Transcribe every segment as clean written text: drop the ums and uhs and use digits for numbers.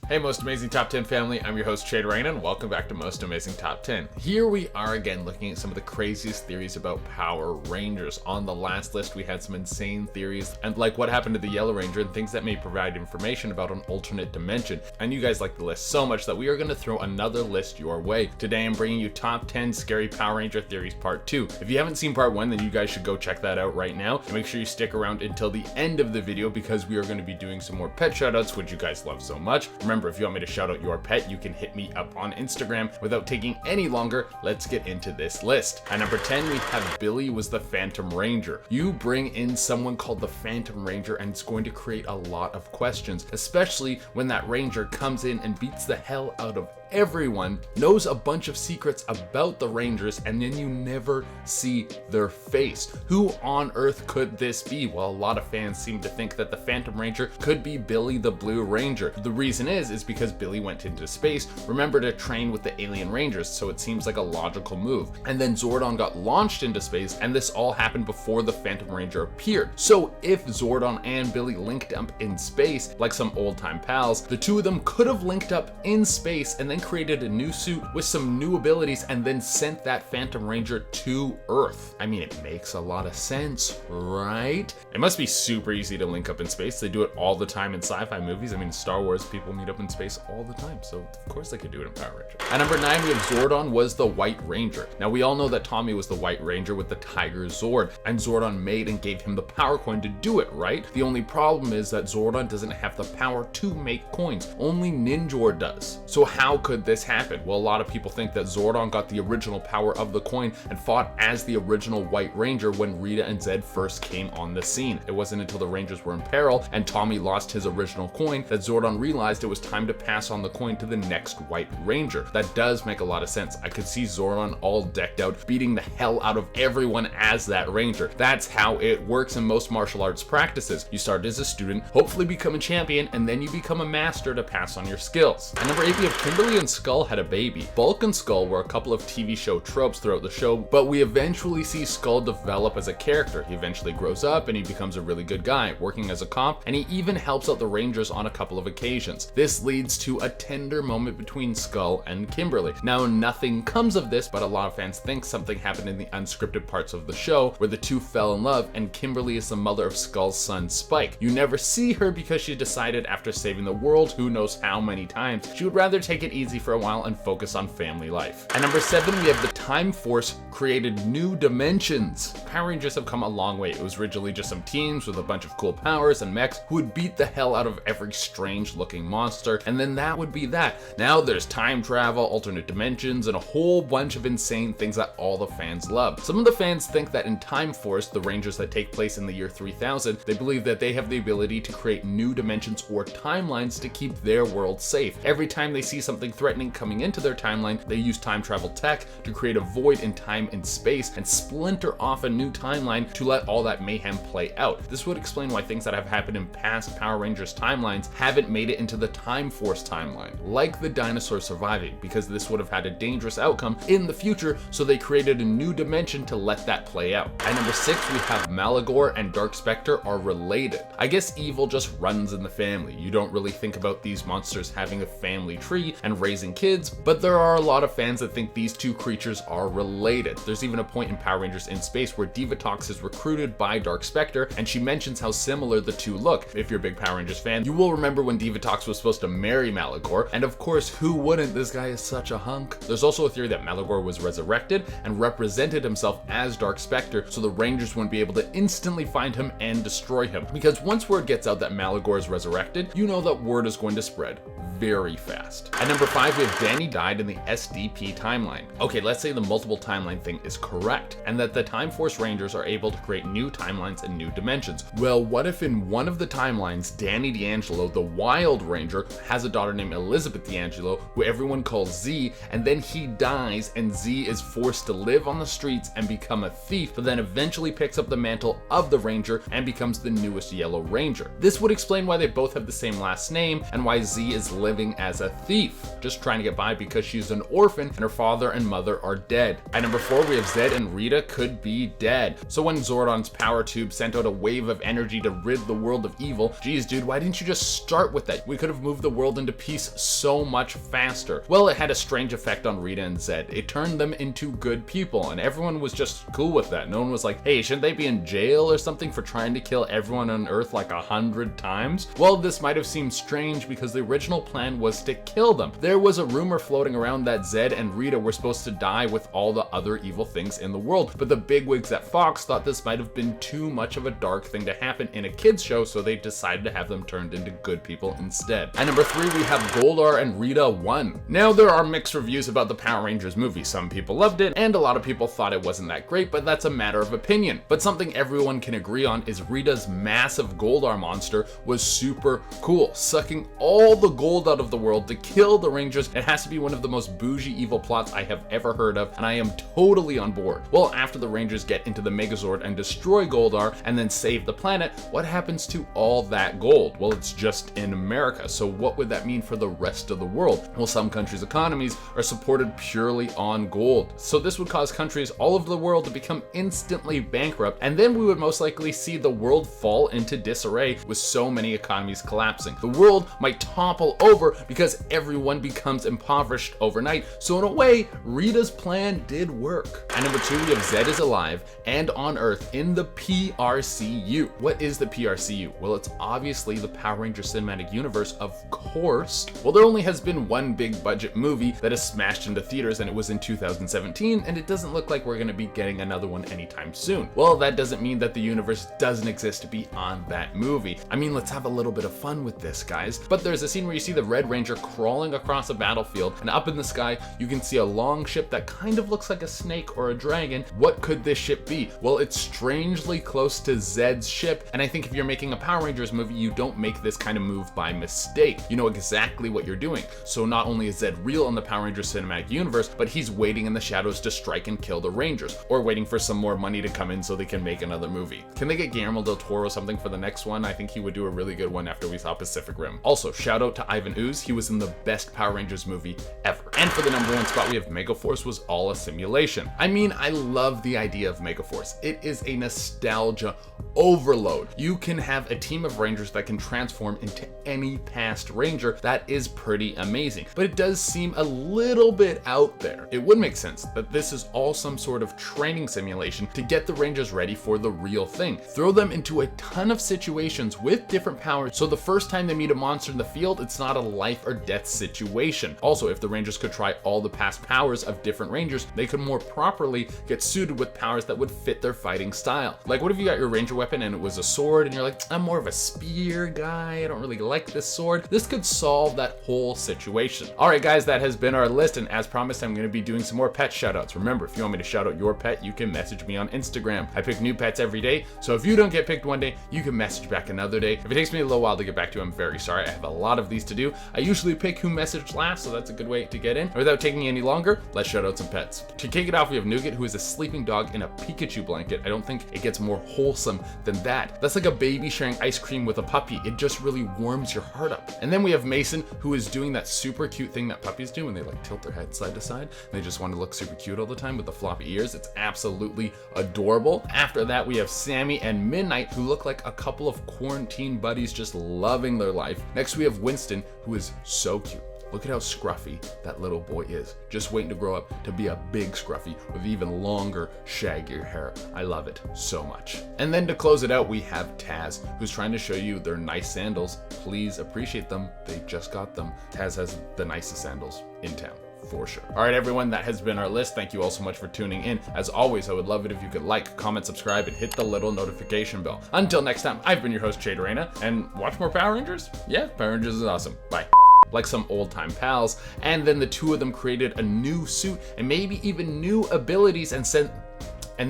Hey Most Amazing Top 10 family, I'm your host Shade Rain and welcome back to Most Amazing Top 10. Here we are again looking at some of the craziest theories about Power Rangers. On the last list we had some insane theories and like what happened to the Yellow Ranger and things that may provide information about an alternate dimension. And you guys like the list so much that we are going to throw another list your way. Today I'm bringing you Top 10 Scary Power Ranger Theories Part 2. If you haven't seen Part 1 then you guys should go check that out right now. And make sure you stick around until the end of the video because we are going to be doing some more pet shoutouts which you guys love so much. Remember, if you want me to shout out your pet, you can hit me up on Instagram. Without taking any longer, let's get into this list. At number 10, we have Billy was the Phantom Ranger. You bring in someone called the Phantom Ranger and it's going to create a lot of questions, especially when that Ranger comes in and beats the hell out of everyone, knows a bunch of secrets about the Rangers, and then you never see their face. Who on earth could this be? Well, a lot of fans seem to think that the Phantom Ranger could be Billy the Blue Ranger. The reason is because Billy went into space, remember, to train with the alien Rangers, so it seems like a logical move. And then Zordon got launched into space, and this all happened before the Phantom Ranger appeared. So if Zordon and Billy linked up in space, like some old-time pals, the two of them could have linked up in space and then created a new suit with some new abilities and then sent that Phantom Ranger to Earth. I mean, it makes a lot of sense, right? It must be super easy to link up in space. They do it all the time in sci-fi movies. I mean, Star Wars, people meet up in space all the time, so of course they could do it in Power Rangers. At number 9, we have Zordon was the White Ranger. Now, we all know that Tommy was the White Ranger with the Tiger Zord, and Zordon made and gave him the power coin to do it, right? The only problem is that Zordon doesn't have the power to make coins. Only Ninjor does. So how could this happen? Well, a lot of people think that Zordon got the original power of the coin and fought as the original White Ranger when Rita and Zed first came on the scene. It wasn't until the Rangers were in peril and Tommy lost his original coin that Zordon realized it was time to pass on the coin to the next White Ranger. That does make a lot of sense. I could see Zordon all decked out, beating the hell out of everyone as that Ranger. That's how it works in most martial arts practices. You start as a student, hopefully become a champion, and then you become a master to pass on your skills. At number 8, we have Kimberly and Skull had a baby. Bulk and Skull were a couple of TV show tropes throughout the show, but we eventually see Skull develop as a character. He eventually grows up and he becomes a really good guy, working as a cop, and he even helps out the Rangers on a couple of occasions. This leads to a tender moment between Skull and Kimberly. Now, nothing comes of this, but a lot of fans think something happened in the unscripted parts of the show where the two fell in love, and Kimberly is the mother of Skull's son Spike. You never see her because she decided after saving the world who knows how many times, she would rather take it easy for a while and focus on family life. At number 7, we have the Time Force created new dimensions. Power Rangers have come a long way. It was originally just some teams with a bunch of cool powers and mechs who would beat the hell out of every strange looking monster, and then that would be that. Now there's time travel, alternate dimensions, and a whole bunch of insane things that all the fans love. Some of the fans think that in Time Force, the Rangers that take place in the year 3000, they believe that they have the ability to create new dimensions or timelines to keep their world safe. Every time they see something threatening coming into their timeline, they use time travel tech to create a void in time and space and splinter off a new timeline to let all that mayhem play out. This would explain why things that have happened in past Power Rangers timelines haven't made it into the Time Force timeline, like the dinosaurs surviving, because this would have had a dangerous outcome in the future, so they created a new dimension to let that play out. At number 6, we have Maligore and Dark Specter are related. I guess evil just runs in the family. You don't really think about these monsters having a family tree and raising kids, but there are a lot of fans that think these two creatures are related. There's even a point in Power Rangers in Space where Divatox is recruited by Dark Specter, and she mentions how similar the two look. If you're a big Power Rangers fan, you will remember when Divatox was supposed to marry Maligore, and of course, who wouldn't? This guy is such a hunk. There's also a theory that Maligore was resurrected and represented himself as Dark Specter, so the Rangers wouldn't be able to instantly find him and destroy him. Because once word gets out that Maligore is resurrected, you know that word is going to spread very fast. At number 5, we have Danny died in the SDP timeline. Okay, let's say the multiple timeline thing is correct, and that the Time Force Rangers are able to create new timelines and new dimensions. Well, what if in one of the timelines, Danny D'Angelo, the Wild Ranger, has a daughter named Elizabeth D'Angelo, who everyone calls Z, and then he dies, and Z is forced to live on the streets and become a thief, but then eventually picks up the mantle of the Ranger and becomes the newest Yellow Ranger. This would explain why they both have the same last name, and why Z is living as a thief, just trying to get by because she's an orphan and her father and mother are dead. At number 4, we have Zed and Rita could be dead. So when Zordon's power tube sent out a wave of energy to rid the world of evil, geez dude, why didn't you just start with that? We could have moved move the world into peace so much faster? Well, it had a strange effect on Rita and Zed. It turned them into good people, and everyone was just cool with that. No one was like, hey, shouldn't they be in jail or something for trying to kill everyone on Earth like 100 times? Well, this might have seemed strange because the original plan was to kill them. There was a rumor floating around that Zed and Rita were supposed to die with all the other evil things in the world, but the bigwigs at Fox thought this might have been too much of a dark thing to happen in a kids show, so they decided to have them turned into good people instead. At number 3, we have Boulder and Rita 1. Now, there are mixed reviews about the Power Rangers movie. Some people loved it, and a lot of people thought it wasn't that great, but that's a matter of opinion. But something everyone can agree on is Rita's massive Goldar monster was super cool, sucking all the gold out of the world to kill the Rangers. It has to be one of the most bougie evil plots I have ever heard of, and I am totally on board. Well, after the Rangers get into the Megazord and destroy Goldar and then save the planet, what happens to all that gold? Well, it's just in America, so what would that mean for the rest of the world? Well, some countries' economies are supported purely on gold, so this would cause countries all over the world to become instantly bankrupt, and then we would most likely see the world fall into disarray with so many economies collapsing. The world might topple over because everyone becomes impoverished overnight, so in a way, Rita's plan did work. At number 2, we have Zed is alive and on Earth in the PRCU. What is the PRCU? Well, it's obviously the Power Rangers Cinematic Universe, of course. Well, there only has been one big budget movie that has smashed into theaters, and it was in 2017, and it doesn't look like we're going to be getting another one anytime soon. Well, that doesn't mean that the universe doesn't exist beyond that movie. I mean, let's have a little bit of fun with this, guys. But there's a scene where you see the Red Ranger crawling across a battlefield, and up in the sky, you can see a long ship that kind of looks like a snake or a dragon. What could this ship be? Well, it's strangely close to Zed's ship, and I think if you're making a Power Rangers movie, you don't make this kind of move by mistake. You know exactly what you're doing. So not only is Zed real in the Power Rangers Cinematic Universe, but he's waiting in the shadows to strike and kill the Rangers, or waiting for some more money to come in so they can make another movie. Can they get Guillermo del Toro something for the next one? I think he would do a really good one after we saw Pacific Rim. Also, shout out to Ivan Ooze. He was in the best Power Rangers movie ever. And for the number 1 spot, we have Megaforce was all a simulation. I mean, I love the idea of Megaforce. It is a nostalgia overload. You can have a team of Rangers that can transform into any past Ranger. That is pretty amazing. But it does seem a little bit out there. It would make sense that this is all some sort of training simulation to get the Rangers ready for the real thing. Throw them into a ton of situations with different powers, so the first time they meet a monster in the field, it's not a life or death situation. Also, if the Rangers could try all the past powers of different Rangers, they could more properly get suited with powers that would fit their fighting style. Like, what if you got your Ranger weapon and it was a sword and you're like, I'm more of a spear guy, I don't really like this sword? This could solve that whole situation. Alright guys, that has been our list, and as promised, I'm going to be doing some more pet shoutouts. Remember, if you want me to shout out your pet, you can message me on Instagram. I pick new pets every day, so if you don't get picked one day, you can message back another day. If it takes me a little while to get back to you, I'm very sorry. I have a lot of these to do. I usually pick who messaged last, so that's a good way to get in. And without taking any longer, let's shout out some pets. To kick it off, we have Nougat, who is a sleeping dog in a Pikachu blanket. I don't think it gets more wholesome than that. That's like a baby sharing ice cream with a puppy. It just really warms your heart up. And then we have Mason, who is doing that super cute thing that puppies do when they like tilt their head side to side, and they just want to look super cute all the time with the floppy ears. It's absolutely adorable. After that, we have Sammy and Midnight, who look like a couple of quarantine buddies just loving their life. Next, we have Winston, who is so cute. Look at how scruffy that little boy is. Just waiting to grow up to be a big scruffy with even longer, shaggier hair. I love it so much. And then to close it out, we have Taz, who's trying to show you their nice sandals. Please appreciate them. They just got them. Taz has the nicest sandals in town, for sure. All right, everyone, that has been our list. Thank you all so much for tuning in. As always, I would love it if you could like, comment, subscribe, and hit the little notification bell. Until next time, I've been your host, Zed and Rita, and watch more Power Rangers? Yeah, Power Rangers is awesome. Bye. Like some old-time pals, and then the two of them created a new suit and maybe even new abilities and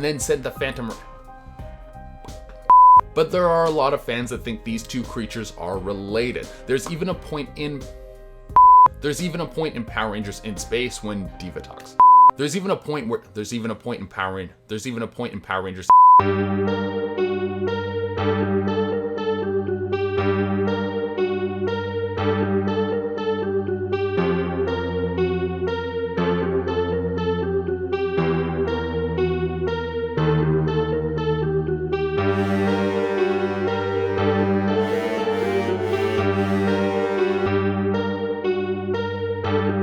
then sent the Phantom. But there are a lot of fans that think these two creatures are related. There's even a point in Power Rangers in Space when Diva talks. There's even a point in Power Rangers.